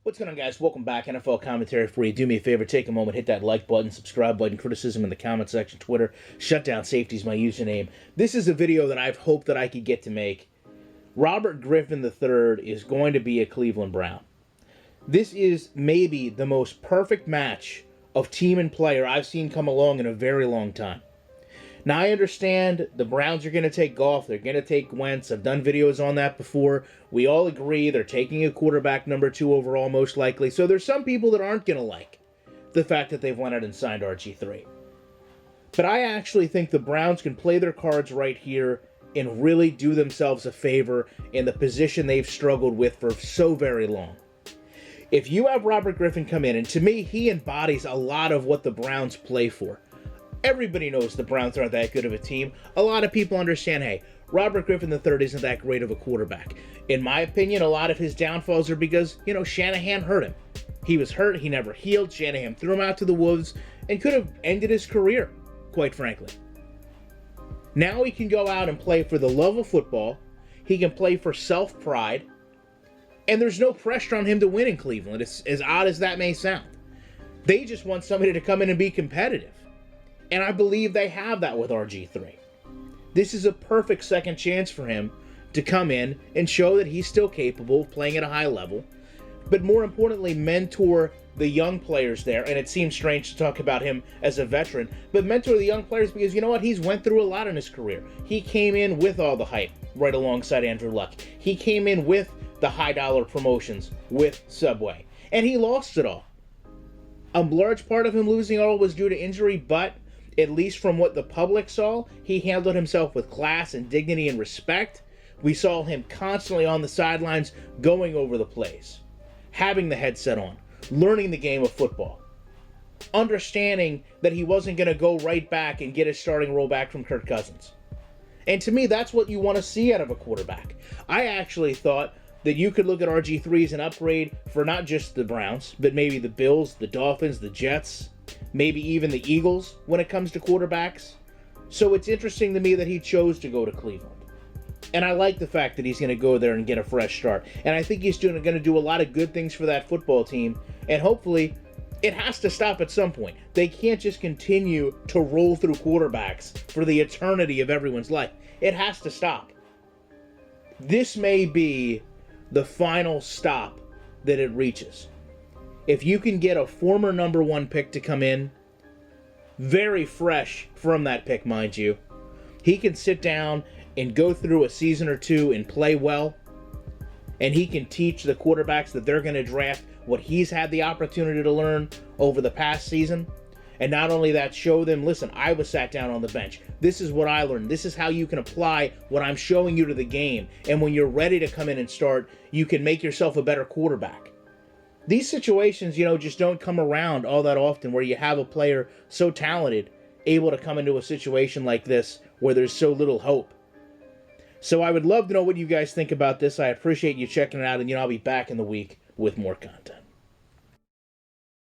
What's going on, guys? Welcome back. NFL commentary for you. Do me a favor, take a moment, hit that like button, subscribe button, criticism in the comment section, Twitter. Shutdown Safety is my username. This is a video that I've hoped that I could get to make. Robert Griffin III is going to be a Cleveland Brown. This is maybe the most perfect match of team and player I've seen come along in a very long time. Now, I understand the Browns are going to take Goff. They're going to take Wentz. I've done videos on that before. We all agree they're taking a quarterback number 2 overall, most likely. So there's some people that aren't going to like the fact that they've went out and signed RG3. But I actually think the Browns can play their cards right here and really do themselves a favor in the position they've struggled with for so very long. If you have Robert Griffin come in, and to me, he embodies a lot of what the Browns play for. Everybody knows the Browns aren't that good of a team. A lot of people understand, hey, Robert Griffin III isn't that great of a quarterback. In my opinion, a lot of his downfalls are because, Shanahan hurt him. He was hurt, he never healed, Shanahan threw him out to the wolves, and could have ended his career, quite frankly. Now he can go out and play for the love of football, he can play for self-pride, and there's no pressure on him to win in Cleveland, as odd as that may sound. They just want somebody to come in and be competitive. And I believe they have that with RG3. This is a perfect second chance for him to come in and show that he's still capable of playing at a high level, but more importantly, mentor the young players there. And it seems strange to talk about him as a veteran, but mentor the young players because you know what? He's went through a lot in his career. He came in with all the hype right alongside Andrew Luck. He came in with the high-dollar promotions with Subway, and he lost it all. A large part of him losing all was due to injury, but at least from what the public saw, he handled himself with class and dignity and respect. We saw him constantly on the sidelines going over the plays, having the headset on, learning the game of football, understanding that he wasn't going to go right back and get his starting role back from Kirk Cousins. And to me, that's what you want to see out of a quarterback. I actually thought that you could look at RG3 as an upgrade for not just the Browns, but maybe the Bills, the Dolphins, the Jets, maybe even the Eagles when it comes to quarterbacks. So it's interesting to me that he chose to go to Cleveland. And I like the fact that he's going to go there and get a fresh start. And I think he's going to do a lot of good things for that football team. And hopefully, it has to stop at some point. They can't just continue to roll through quarterbacks for the eternity of everyone's life. It has to stop. This may be the final stop that it reaches. If you can get a former number 1 pick to come in, very fresh from that pick, mind you, he can sit down and go through a season or two and play well, and he can teach the quarterbacks that they're going to draft what he's had the opportunity to learn over the past season. And not only that, show them, listen, I was sat down on the bench. This is what I learned. This is how you can apply what I'm showing you to the game. And when you're ready to come in and start, you can make yourself a better quarterback. These situations, just don't come around all that often where you have a player so talented able to come into a situation like this where there's so little hope. So I would love to know what you guys think about this. I appreciate you checking it out, and I'll be back in the week with more content.